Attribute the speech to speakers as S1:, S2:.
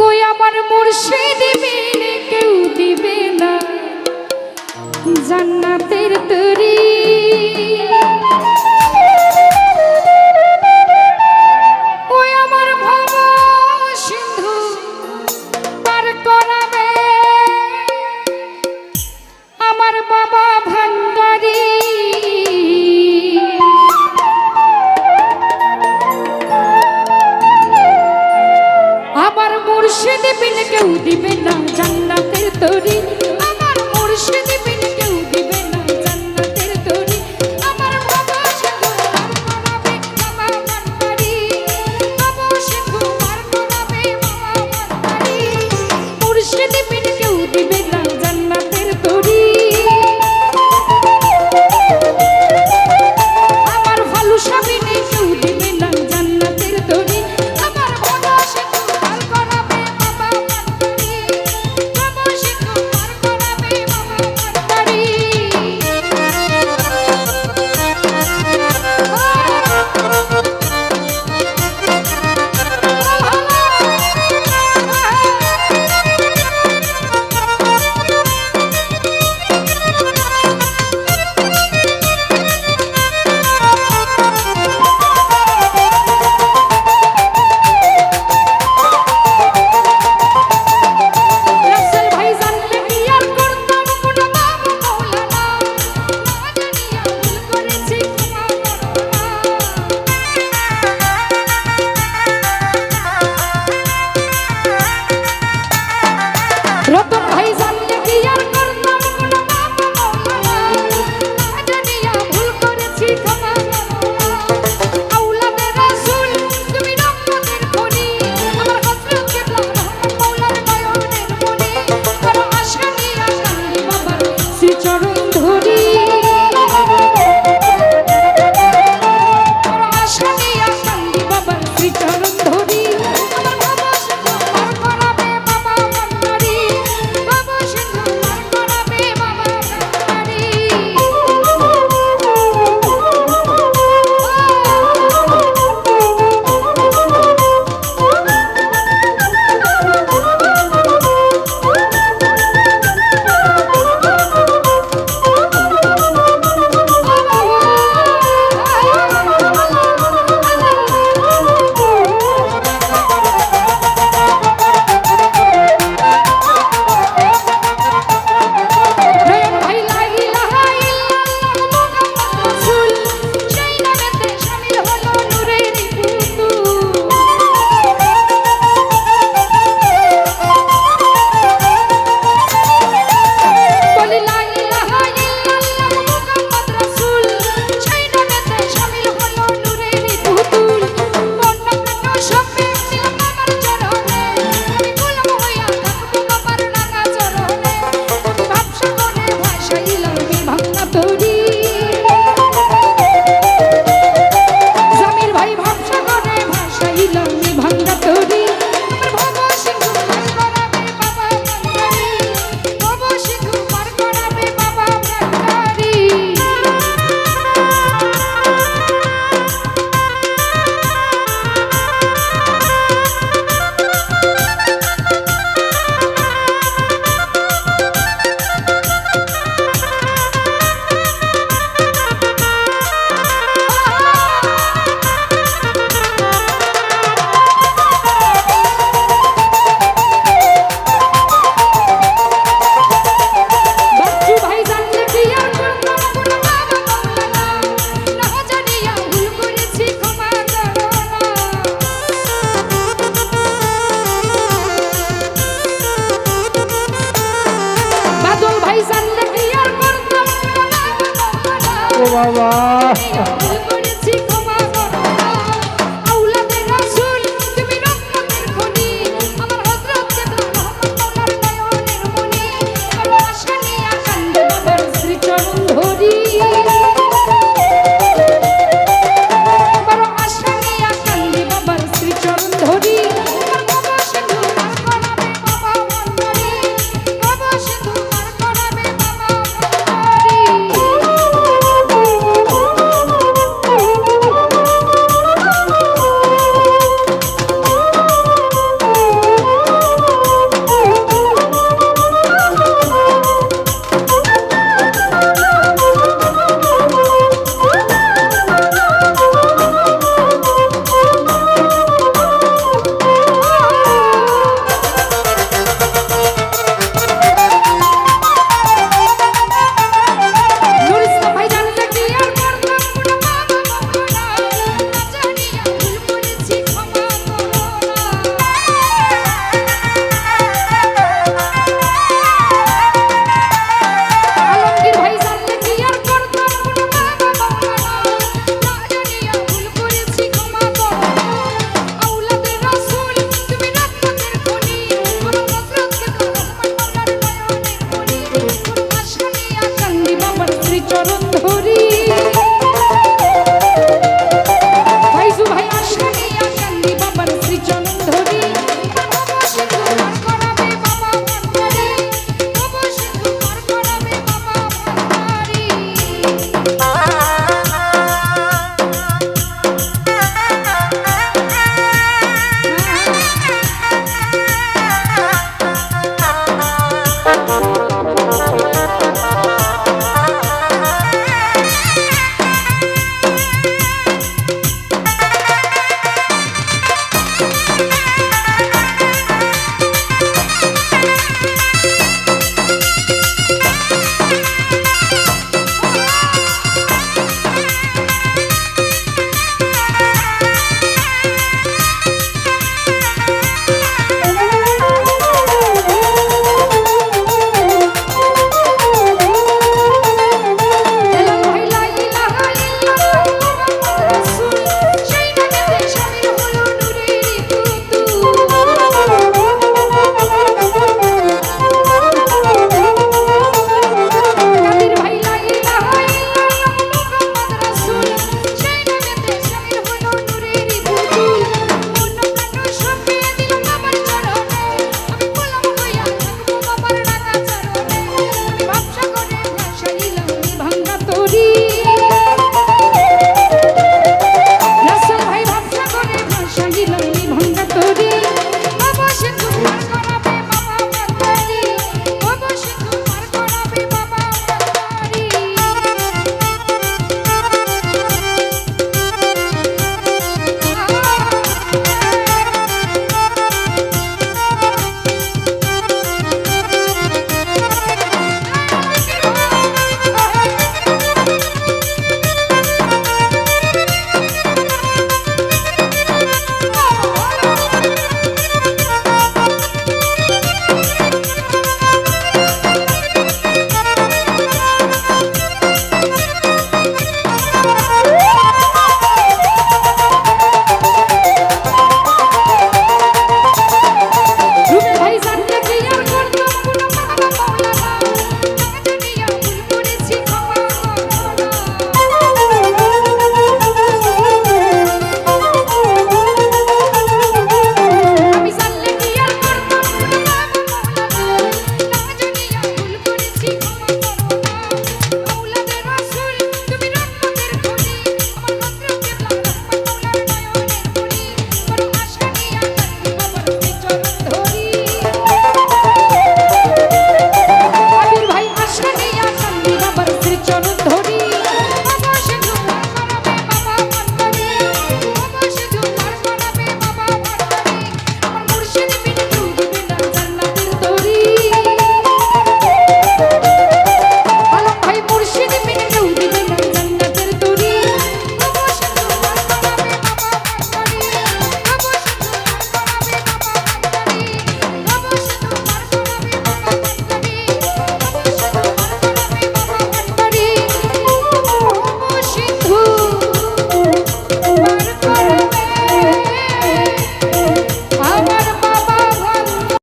S1: কই আমার মুর্শিদ বিনে কেউ দিবে না জান্নাতের তরি। ওই আমার ভব সিন্ধু পার করাবে আমার বাবা ভান্ডারী। আমার মুর্শিদ বিন কেউ দিবে না জান্নাতের তরি। আমার মুর্শিদ বিন কেউ দিবে না জান্নাতের তরি। আমার বাবা সিন্ধু পার করাবে বাবা ভান্ডারী। বাবা সিন্ধু পার করাবে বাবা ভান্ডারী। মুর্শিদ বিন কেউ দিবে না জান্নাতের তরি। আমার ভালুসা বিনে কেউ দিবে না জান্নাতের তরি। আমার বাবা সিন্ধু পার করাবে বাবা ভান্ডারী। বাবা সিন্ধু পার করাবে বাবা ভান্ডারী। রাসেল ভাই জানলে কি আর করতাম কোন বাবা মৌলানা। না জানিয়া ভুল করেছি ক্ষমা করো না। রতন ভাই জানলে কি আর করতাম কোন বাবা মৌলানা। না জানিয়া ভুল করেছি ক্ষমা করো না। আওলাদে রাসূল তুমি রহমতের খনি। আমার হযরত কিবলা রহমত মৌলার নয়নের মনি। আর আশা নিয়া কান্দি বাবার শ্রীচরণ ধরি। আর আশা নিয়া কান্দি বাবার শ্রীচরণ ধরি। আমার বাবা সিন্ধু পার করাবে বাবা ভান্ডারী। বাবা সিন্ধু পার করাবে বাবা ভান্ডারী। নয়ন ভাই লা ইলাহা ইল্লাল্লাহ মুহাম্মদ রাসূল। সেই নামেতে শামিল হলো নূরের পুতুল। বলি লা ইলাহা ইল্লাল্লাহ মুহাম্মদ রাসূল। সেই নামেতে শামিল হলো নূরের পুতুল। বন্যপ্রাণ সবে ছিলাম আমার চরণে। আমি গোলাম হইয়া থাকবো বাবার রাঙা চরণে। ভাবসাগরে ভাসাইলাম এই ভাঙা তরি। জামির ভাই ভাবসাগরে ভাসাইলাম এই ভাঙা তরি। আমার বাবা সিন্ধু পার করাবে বাবা ভান্ডারী। বাবা সিন্ধু পার করাবে বাবা ভান্ডারী। বাচ্চু ভাই জানলে কি আর করতাম কোন বাবা মৌলানা। না জানিয়া ভুল করেছি ক্ষমা করো না। বাদল ভাই জানলে কি আর করতাম কোন বাবা মৌলানা।
S2: ও বাবা